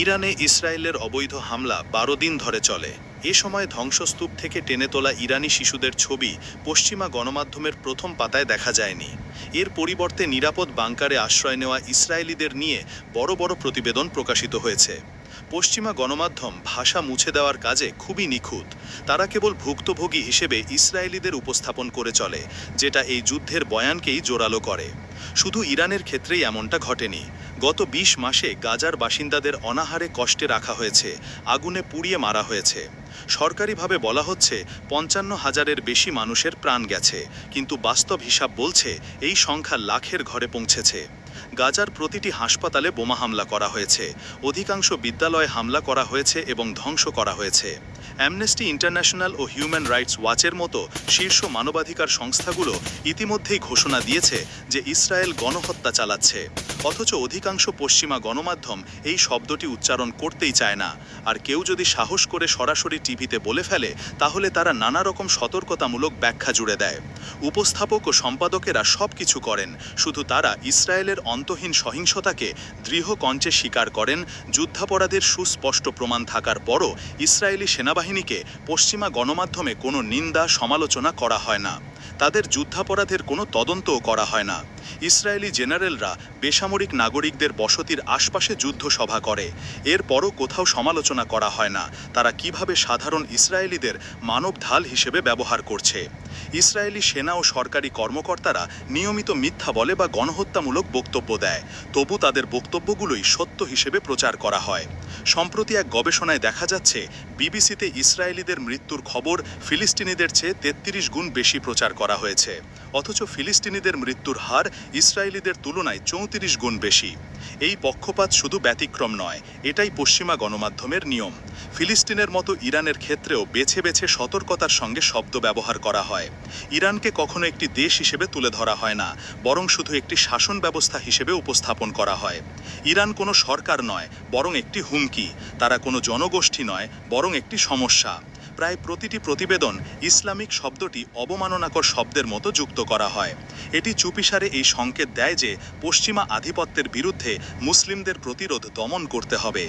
ইরানে ইসরায়েলের অবৈধ হামলা ১২ দিন ধরে চলে। এ সময় ধ্বংসস্তূপ থেকে টেনে তোলা ইরানি শিশুদের ছবি পশ্চিমা গণমাধ্যমের প্রথম পাতায় দেখা যায়নি। এর পরিবর্তে নিরাপদ বাংকারে আশ্রয় নেওয়া ইসরায়েলিদের নিয়ে বড় বড় প্রতিবেদন প্রকাশিত হয়েছে। পশ্চিমা গণমাধ্যম ভাষা মুছে দেওয়ার কাজে খুবই নিখুঁত। তারা কেবল ভুক্তভোগী হিসেবে ইসরায়েলিদের উপস্থাপন করে চলে, যেটা এই যুদ্ধের বয়ানকেই জোরালো করে। শুধু ইরানের ক্ষেত্রেই এমনটা ঘটেনি। গত ২০ মাসে গাজার বাসিন্দাদের অনাহারে কষ্টে রাখা হয়েছে, আগুনে পুড়িয়ে মারা হয়েছে। সরকারিভাবে বলা হচ্ছে ৫৫,০০০-এর বেশি মানুষের প্রাণ গেছে, কিন্তু বাস্তব হিসাব বলছে এই সংখ্যা লাখের ঘরে পৌঁছেছে। গাজার প্রতিটি হাসপাতালে বোমা হামলা করা হয়েছে, অধিকাংশ বিদ্যালয়ে হামলা করা হয়েছে এবং ধ্বংস করা হয়েছে। অ্যামনেস্টি ইন্টারন্যাশনাল ও হিউম্যান রাইটস ওয়াচের মতো শীর্ষ মানবাধিকার সংস্থাগুলো ইতিমধ্যেই ঘোষণা দিয়েছে যে ইসরায়েল গণহত্যা চালাচ্ছে। অথচ অধিকাংশ পশ্চিমা গণমাধ্যম এই শব্দটি উচ্চারণ করতেই চায় না। আর কেউ যদি সাহস করে সরাসরি টিভিতে বলে ফেলে, তাহলে তারা নানা রকম সতর্কতামূলক ব্যাখ্যা জুড়ে দেয়। উপস্থাপক ও সম্পাদকেরা সব কিছু করেন, শুধু তারা ইসরায়েলের অন্তহীন সহিংসতাকে দৃঢ় কণ্ঠে স্বীকার করেন। যুদ্ধাপরাধের সুস্পষ্ট প্রমাণ থাকার পরও ইসরায়েলি সেনাবাহিনীকে পশ্চিমা গণমাধ্যমে কোনো নিন্দা সমালোচনা করা হয় না। তাদের যুদ্ধাপরাধের কোনো তদন্তও করা হয় না। ইসরায়েলি জেনারেলরা বেসামরিক নাগরিকদের বসতির আশপাশে যুদ্ধ সভা করে, এরপরও কোথাও সমালোচনা করা হয় না তারা কিভাবে সাধারণ ইসরায়েলিদের মানব ঢাল হিসেবে ব্যবহার করছে। ইসরায়েলি সেনা ও সরকারি কর্মকর্তারা নিয়মিত মিথ্যা বলে বা গণহত্যামূলক বক্তব্য দেয়, তবু তাদের বক্তব্যগুলোই সত্য হিসেবে প্রচার করা হয়। সম্প্রতি এক গবেষণায় দেখা যাচ্ছে, বিবিসিতে ইসরায়েলিদের মৃত্যুর খবর ফিলিস্তিনিদের চেয়ে ৩৩ গুণ বেশি প্রচার করা হয়েছে, অথচ ফিলিস্তিনিদের মৃত্যুর হার ইসরায়েলিদের তুলনায় ৩৪ গুণ বেশি। এই পক্ষপাত শুধু ব্যতিক্রম নয়, এটাই পশ্চিমা গণমাধ্যমের নিয়ম। ফিলিস্তিনের মতো ইরানের ক্ষেত্রেও বেছে বেছে সতর্কতার সঙ্গে শব্দ ব্যবহার করা হয়। ইরানকে কখনো একটি দেশ হিসেবে তুলে ধরা হয় না, বরং শুধু একটি শাসন ব্যবস্থা হিসেবে উপস্থাপন করা হয়। ইরান কোনো সরকার নয়, বরং একটি হুমকি। তারা কোনো জনগোষ্ঠী নয়, বরং একটি সমস্যা। প্রায় প্রতিটি প্রতিবেদন ইসলামিক শব্দটি অবমাননাকর শব্দের মতো যুক্ত করা হয়। এটি চুপিসারে এই সংকেত দেয় যে পশ্চিমা আধিপত্যের বিরুদ্ধে মুসলিমদের প্রতিরোধ দমন করতে হবে।